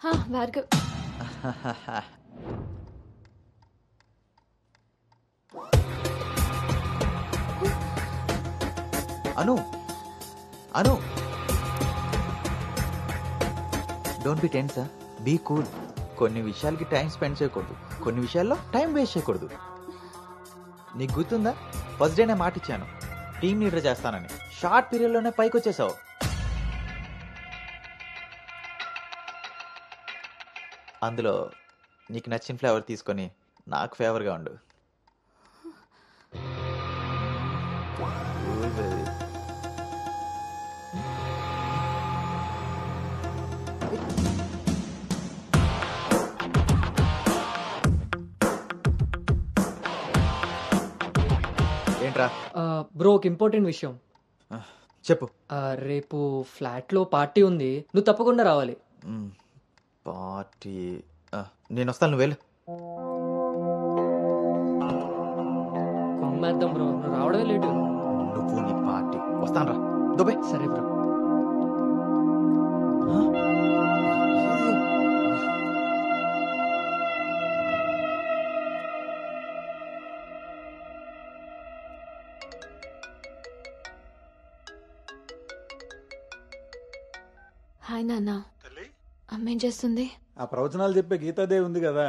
Bhargav Anu Anu don't be tense be cool. కొన్ని విషయాలకి time spend చేయకూడదు, కొన్ని విషయాల్లో టైం వేస్ట్ చేయకూడదు. నీకు గుర్తుందా, ఫస్ట్ డే నేను మాట ఇచ్చాను టీమ్ లీడర్ చేస్తానని. షార్ట్ పీరియడ్లోనే పైకి వచ్చేసావు. అందులో నీకు నచ్చిన ఫ్లేవర్ తీసుకొని నాకు ఫేవర్గా ఉండు. ఏంట్రా బ్రో, ఒక ఇంపార్టెంట్ విషయం చెప్పు. రేపు ఫ్లాట్లో పార్టీ ఉంది, నువ్వు తప్పకుండా రావాలి. పార్టీ? నేను వస్తాను, నువ్వు వెళ్ళు. కుమ్మేద్దాం బ్రో, నువ్వు రావడమే లేటు. నువ్వు నీ పార్టీ. వస్తాను రా దుబాయ్. సరే బ్రో. హాయ్ నాన్న. అమ్మేం చేస్తుంది? ఆ ప్రవచనాలు చెప్పే గీతాదేవి ఉంది కదా,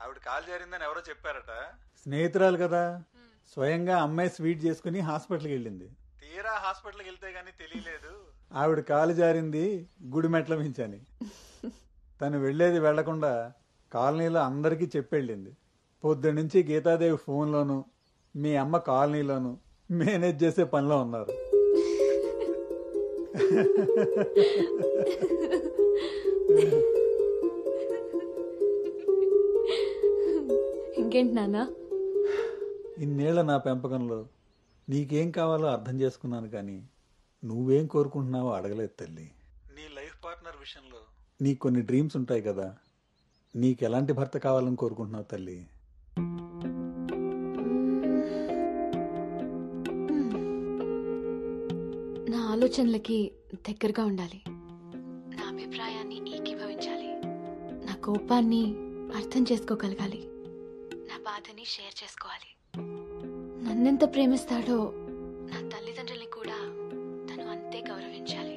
ఆవిడ కాల్ జారిందని ఎవరో చెప్పారట. స్నేహితురాలు కదా, స్వయంగా అమ్మాయి స్వీట్ చేసుకుని హాస్పిటల్కి వెళ్ళింది. తీరా హాస్పిటల్కి వెళ్తే గానీ తెలియలేదు ఆవిడ కాలు జారింది గుడి మెట్ల మించని. తను వెళ్లేది వెళ్లకుండా కాలనీలో అందరికీ చెప్పెళ్ళింది. పొద్దున్నుంచి గీతాదేవి ఫోన్లోను, మీ అమ్మ కాలనీలోను మేనేజ్ చేసే పనిలో ఉన్నారు. ఇంకేంటి నాన్న? ఇన్నేళ్ల నా పెంపకంలో నీకేం కావాలో అర్థం చేసుకున్నాను, కానీ నువ్వేం కోరుకుంటున్నావో అడగలేదు తల్లి. నీ లైఫ్ పార్ట్నర్ విషయంలో నీకు కొన్ని డ్రీమ్స్ ఉంటాయి కదా, నీకు ఎలాంటి భర్త కావాలని కోరుకుంటున్నావు తల్లి? నా ఆలోచనలకి దగ్గరగా ఉండాలి, నా అభిప్రాయాన్ని ఏకీభవించాలి, నా కోపాన్ని అర్థం చేసుకోగలగాలి, నా బాధని షేర్ చేసుకోవాలి. నన్నెంత ప్రేమిస్తాడో నా తల్లిదండ్రుల్ని కూడా తను అంతే గౌరవించాలి.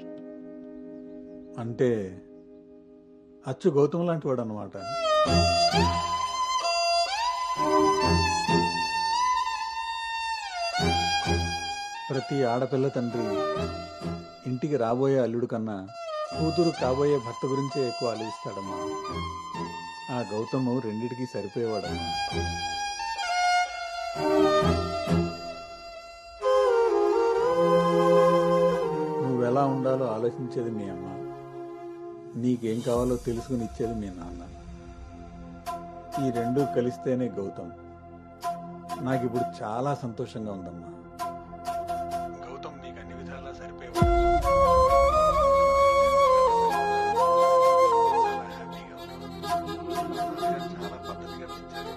అంటే అచ్చు గౌతమ్ లాంటి వాడు అన్నమాట. ప్రతి ఆడపిల్ల తండ్రి ఇంటికి రాబోయే అల్లుడు కన్నా కూతురు కాబోయే భర్త గురించే ఎక్కువ ఆలోచిస్తాడమ్మా. ఆ గౌతమ్ రెండిటికి సరిపోయేవాడమ్మా. నువ్వెలా ఉండాలో ఆలోచించేది మీ అమ్మ, నీకేం కావాలో తెలుసుకుని ఇచ్చేది మీ నాన్న. ఈ రెండూ కలిస్తేనే గౌతమ్. నాకిప్పుడు చాలా సంతోషంగా ఉందమ్మా. గౌతమ్ నీకు అన్ని విధాలా సరిపోయేవాడు. చాలా హ్యాపీగా ఉన్నావు. చాలా పద్ధతిగా పెంచారు.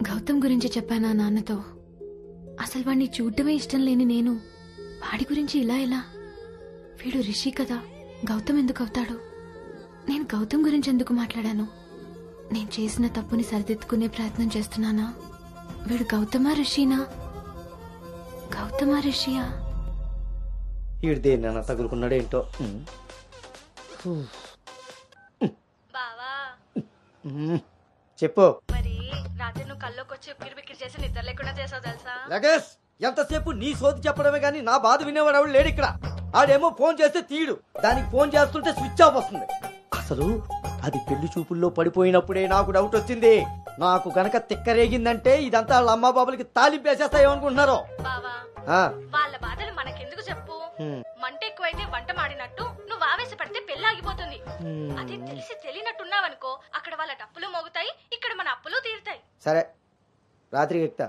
గౌతమ్ గురించి చెప్పానా నాన్నతో? అసలు వాడిని చూడటమే ఇష్టం లేని నేను వాడి గురించి ఇలా ఎలా? వీడు రిషి కదా, గౌతమ్ ఎందుకు అవుతాడు? నేను గౌతమ్ గురించి ఎందుకు మాట్లాడాను? నేను చేసిన తప్పుని సరిదిద్దుకునే ప్రయత్నం చేస్తున్నానా? వీడు గౌతమా రిషినా? గౌతమా రిషియా? వీడు దేన్నైనా తగులుకున్నాడేంటో. బావా చెప్పు. మరి రాత్రి నువ్వు కల్లోకి వచ్చి ఉక్కిరి బిక్కిరి చేసి నిద్ర లేకుండా చేసావు తెలుసా? లగేష్, ఎంతసేపు నీ సోది చెప్పడమే గానీ నా బాధ వినేవాడు ఎవడు లేడు ఇక్కడ. ఆడేమో ఫోన్ చేస్తే తీయడు, దానికి ఫోన్ చేస్తుంటే స్విచ్ ఆఫ్ వస్తుంది. అసలు అది పెళ్లి చూపుల్లో పడిపోయినప్పుడే నాకు డౌట్ వచ్చింది. నాకు గనక తిక్కరేగిందంటే ఇదంతా వాళ్ళ అమ్మా బాబులకి తాలింపేసేస్తాయో అనుకుంటున్నారు. బావా ఆ, వాళ్ళ బాధలు మనకెందుకు చెప్పు. మంట ఎక్కువైతే వంట మాడినట్టు నువ్వు ఆవేశపడితే పెళ్లి ఆగిపోతుంది. అదే తెలిసి తెలియనట్టున్నావనుకో అక్కడ వాళ్ళ డప్పులు మోగుతాయి, ఇక్కడ మన అప్పులు తీరుతాయి. సరే రాత్రికి ఎక్కుతా.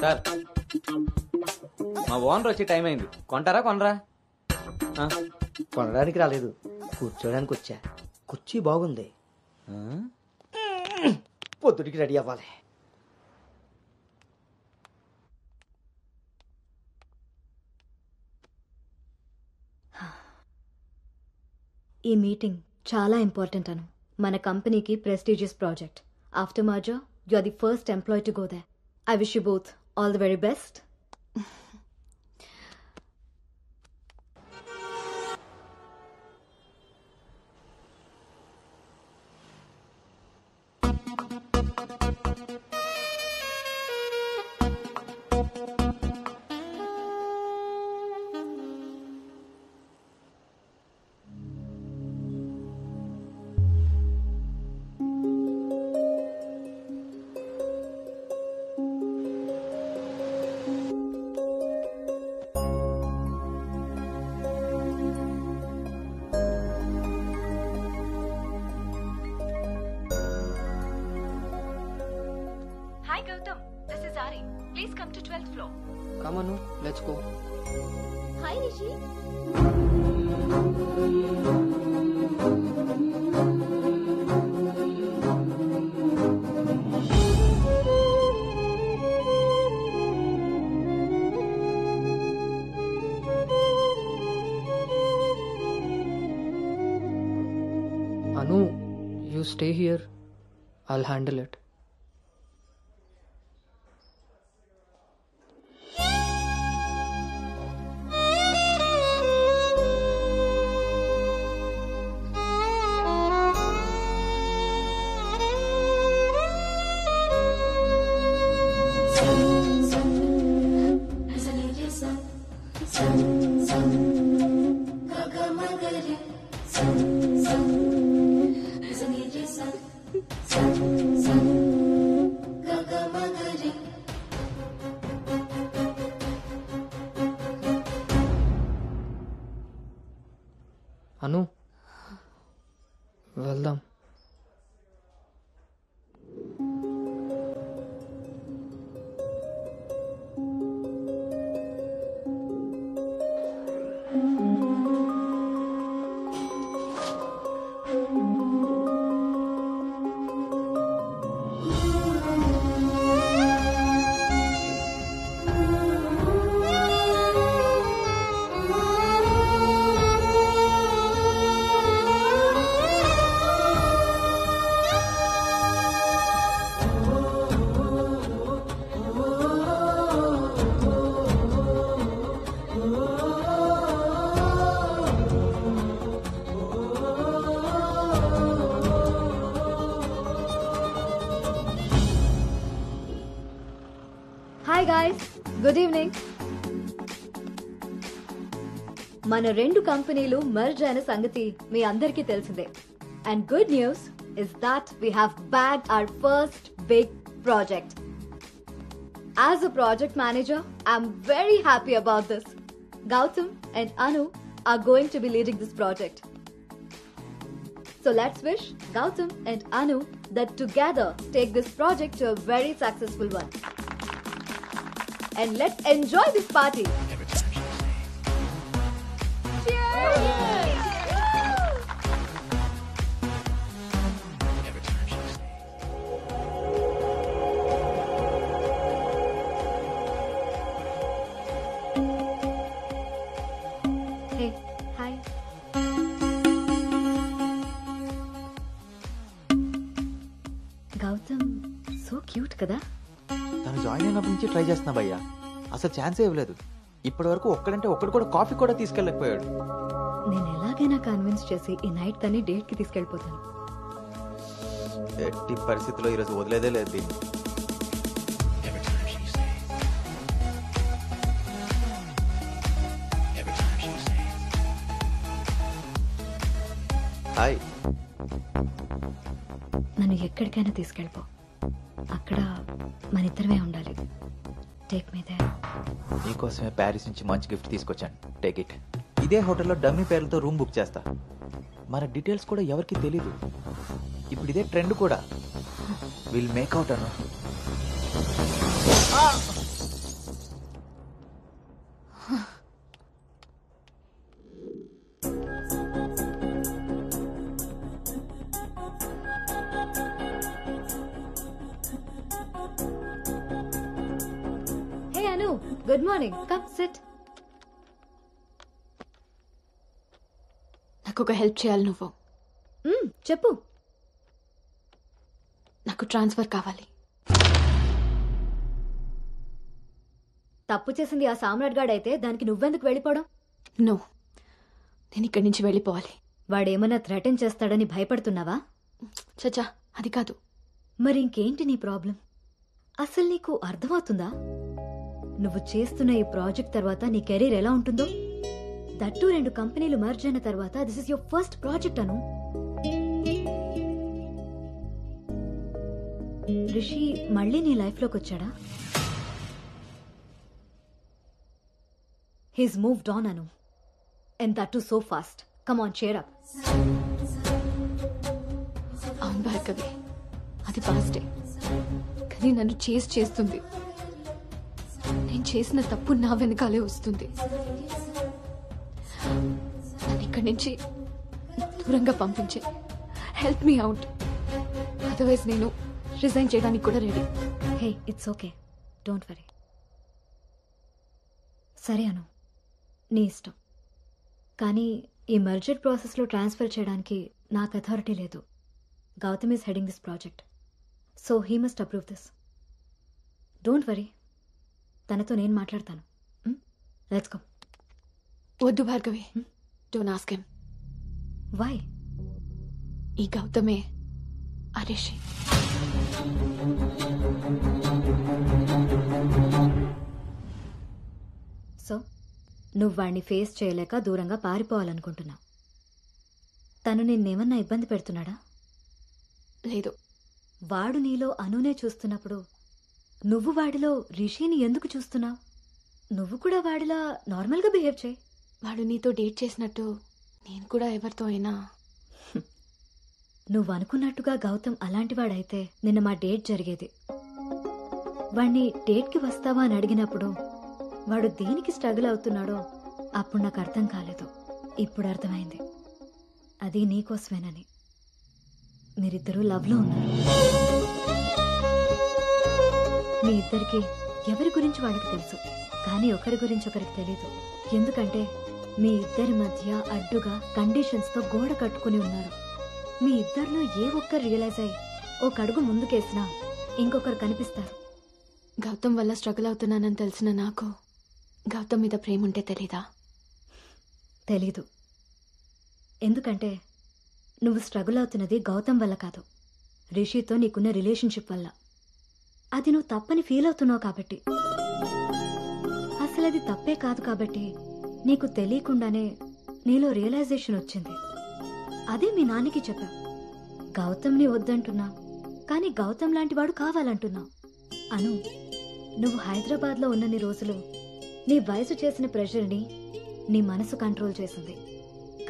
సార్ మా ఓనర్ వచ్చే టైం అయింది, కొంటారా కొనరా? కొనడానికి రాలేదు, కూర్చోడానికి వచ్చా. కుర్చీ బాగుంది, పొద్దుటికి రెడీ అవ్వాలి. ఈ మీటింగ్ చాలా ఇంపార్టెంట్ అను. మన కంపెనీకి prestigious project. After merger you are the first employee to go there. I wish you both all the very best. Hi Gautam, this is Ari. Please come to 12th floor. Come on, let's go. Hi Rishi. Anu, you stay here. I'll handle it. Anu, వెళ్దాం. Hi guys, good evening. మన రెండు కంపెనీలు merge అయిన సంగతి మీ అందరికీ తెలిసిందే. And good news is that we have bagged our first big project. As a project manager, I'm very happy about this. Gautam and Anu are going to be leading this project. So let's wish Gautam and Anu that together take this project to a very successful one. And let's enjoy this party. Cheers! Hey, hi. Gautam, so cute కదా? తను join అయినప్పటి నుంచి try చేస్తున్నా భయ్యా, అసలు ఛాన్సే ఇవ్వలేదు. ఇప్పటి వరకు ఒక్కడంటే ఒక్కడు కూడా కాఫీ కూడా తీసుకెళ్ళకపోయాడు. నేను ఎలాగైనా కన్విన్స్ చేసి ఈ నైట్ తన్ని డేట్ కి తీసుకెళ్ళిపోతాను. ఎట్టి పరిస్థితుల్లో ఈరోజు వదిలేదే లేదు దీన్ని. నన్ను ఎక్కడికైనా తీసుకెళ్ళిపో. అక్కడ మన ఇద్దరమే ఉండాలి. Take me there. నీకోసమే ప్యారిస్ నుంచి మంచి గిఫ్ట్ తీసుకొచ్చాను. Take it. ఇదే హోటల్లో డమ్మీ పేర్లతో రూమ్ బుక్ చేస్తా. మన డీటెయిల్స్ కూడా ఎవరికి తెలీదు. ఇప్పుడు ఇదే ట్రెండ్ కూడా. Will make out Anu. Hey Anu, good morning. Come SIT. నాకు ఒక హెల్ప్ చేయాలి నువ్వు. చెప్పు. నాకు ట్రాన్స్ఫర్ కావాలి. తప్పు చేసింది ఆ సామ్రాట్ గాడైతే దానికి నువ్వెందుకు వెళ్ళిపోవడం? నో, నేను ఇక్కడి నుంచి వెళ్ళిపోవాలి. వాడేమన్నా థ్రెటన్ చేస్తాడని భయపడుతున్నావా? చచ్చా, అది కాదు. మరి ఇంకేంటి నీ ప్రాబ్లం? అసలు నీకు అర్థమవుతుందా? నువ్వు చేస్తున్న ఈ ప్రాజెక్ట్ తర్వాత నీ కెరీర్ ఎలా ఉంటుందో? దట్టు 2 కంపెనీలు మర్జ్ అయిన తర్వాత this is your first project Anu. Rishi మళ్ళీ నీ లైఫ్ లోకి వచ్చాడా? He's moved on Anu. And that so fast. Come on, cheer up. అవును భార్గవి, అది పాస్టే. కానీ నన్ను చేస్తుంది. నేను చేసిన తప్పు నా వెనకాలే వస్తుంది. నన్ను ఇక్కడి నుంచి దూరంగా పంపించే. Help me out. అదర్వైజ్ నేను రిజైన్ చేయడానికి కూడా ready. Hey, it's okay, don't worry. సరే అను, నీ ఇష్టం. కానీ ఈ మర్జర్ ప్రాసెస్లో ట్రాన్స్ఫర్ చేయడానికి నాకు అథారిటీ లేదు. Gautam is heading this project, so he must approve this. Don't worry, తనతో నేను మాట్లాడతాను. Let's go. వద్దు Bhargavi, don't ask him. Why? ఈ గౌతమే ఆ రిషి. సో నువ్వు వాడిని ఫేస్ చేయలేక దూరంగా పారిపోవాలనుకుంటున్నావు. తను నిన్నేమన్నా ఇబ్బంది పెడుతున్నాడా? లేదు. వాడు నీలో అనునే చూస్తున్నప్పుడు నువ్వు వాడిలో రిషిని ఎందుకు చూస్తున్నావు? నువ్వు కూడా వాడిలా నార్మల్గా బిహేవ్ చేయి. వాడు నీతో డేట్ చేసినట్టు నేను కూడా ఎవరితో అయినా. నువ్వు అనుకున్నట్టుగా గౌతమ్ అలాంటివాడైతే నిన్న మా డేట్ జరిగేది. వాణ్ణి డేట్కి వస్తావా అని అడిగినప్పుడు వాడు దేనికి స్ట్రగుల్ అవుతున్నాడో అప్పుడు నాకు అర్థం కాలేదు. ఇప్పుడు అర్థమైంది. అది నీకోసమేనని. మీరిద్దరూ లవ్లో ఉన్నారు. మీ ఇద్దరికి ఎవరి గురించి వాళ్ళకి తెలుసు, కానీ ఒకరి గురించి ఒకరికి తెలీదు. ఎందుకంటే మీ ఇద్దరి మధ్య అడ్డుగా కండిషన్స్తో గోడ కట్టుకుని ఉన్నారు. మీ ఇద్దరిలో ఏ ఒక్కరు రియలైజ్ అయ్యి ఒక అడుగు ముందుకేసినా ఇంకొకరు కనిపిస్తారు. గౌతమ్ వల్ల స్ట్రగుల్ అవుతున్నానని తెలిసిన నాకు గౌతమ్ మీద ప్రేమ ఉంటే తెలీదా? తెలీదు. ఎందుకంటే నువ్వు స్ట్రగుల్ అవుతున్నది గౌతమ్ వల్ల కాదు, రిషితో నీకున్న రిలేషన్షిప్ వల్ల. అది నువ్వు తప్పని ఫీల్ అవుతున్నావు కాబట్టి. అసలు అది తప్పే కాదు కాబట్టి నీకు తెలియకుండానే నీలో రియలైజేషన్ వచ్చింది. అదే మీ నాన్నకి చెప్పావు. గౌతమ్ని వద్దంటున్నావు, కానీ గౌతమ్ లాంటి వాడు కావాలంటున్నావు. అను, నువ్వు హైదరాబాద్లో ఉన్నన్ని రోజులు నీ వయసు చేసిన ప్రెషర్ని నీ మనసు కంట్రోల్ చేసింది.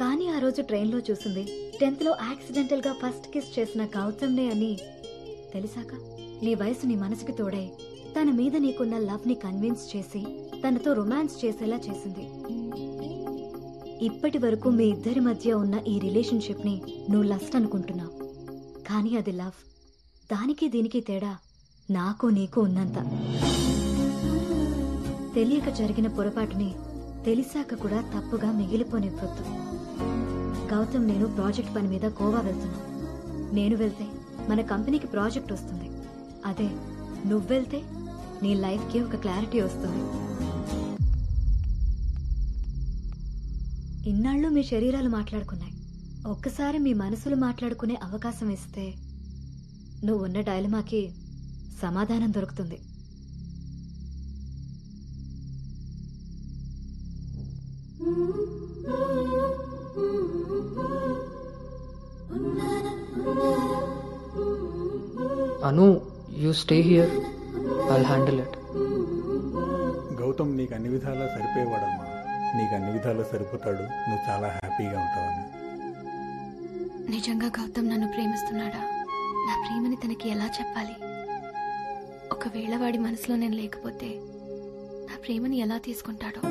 కానీ ఆ రోజు ట్రైన్లో చూసింది 10th లో యాక్సిడెంటల్గా ఫస్ట్ కిస్ చేసిన గౌతమ్నే అని తెలిసాక నీ వయసు నీ మనసుకి తోడై తన మీద నీకున్న లవ్ని కన్విన్స్ చేసి తనతో రొమాన్స్ చేసేలా చేసింది. ఇప్పటి వరకు మీ ఇద్దరి మధ్య ఉన్న ఈ రిలేషన్షిప్ని నువ్వు లస్ట్ అనుకుంటున్నావు, కానీ అది లవ్. దానికి దీనికి తేడా నాకు నీకు ఉన్నంత. తెలియక జరిగిన పొరపాటుని తెలిసాక కూడా తప్పుగా మిగిలిపోనివ్వద్దు. గౌతమ్ నేను ప్రాజెక్ట్ పని మీద గోవా వెళ్తున్నాం. నేను వెళ్తే మన కంపెనీకి ప్రాజెక్ట్ వస్తుంది. అదే నువ్వెళ్తే నీ లైఫ్కి ఒక క్లారిటీ వస్తుంది. ఇన్నాళ్ళు మీ శరీరాలు మాట్లాడుకున్నాయి. ఒక్కసారి మీ మనసులు మాట్లాడుకునే అవకాశం ఇస్తే నువ్వున్న డైలమాకి సమాధానం దొరుకుతుంది. Na na Anu you stay here, I'll handle it. Gautam నీకు అన్ని విధాలా సరిపోయేవాడమ్మా. నీకు అన్ని విధాలా సరిపోతాడు. నువ్వు చాలా హ్యాపీగా ఉంటావని. నిజంగా గౌతమ్ నన్ను ప్రేమిస్తున్నాడా? నా ప్రేమని తనకి ఎలా చెప్పాలి? ఒకవేళ వాడి మనసులో నేను లేకపోతే నా ప్రేమని ఎలా తీసుకుంటాడో?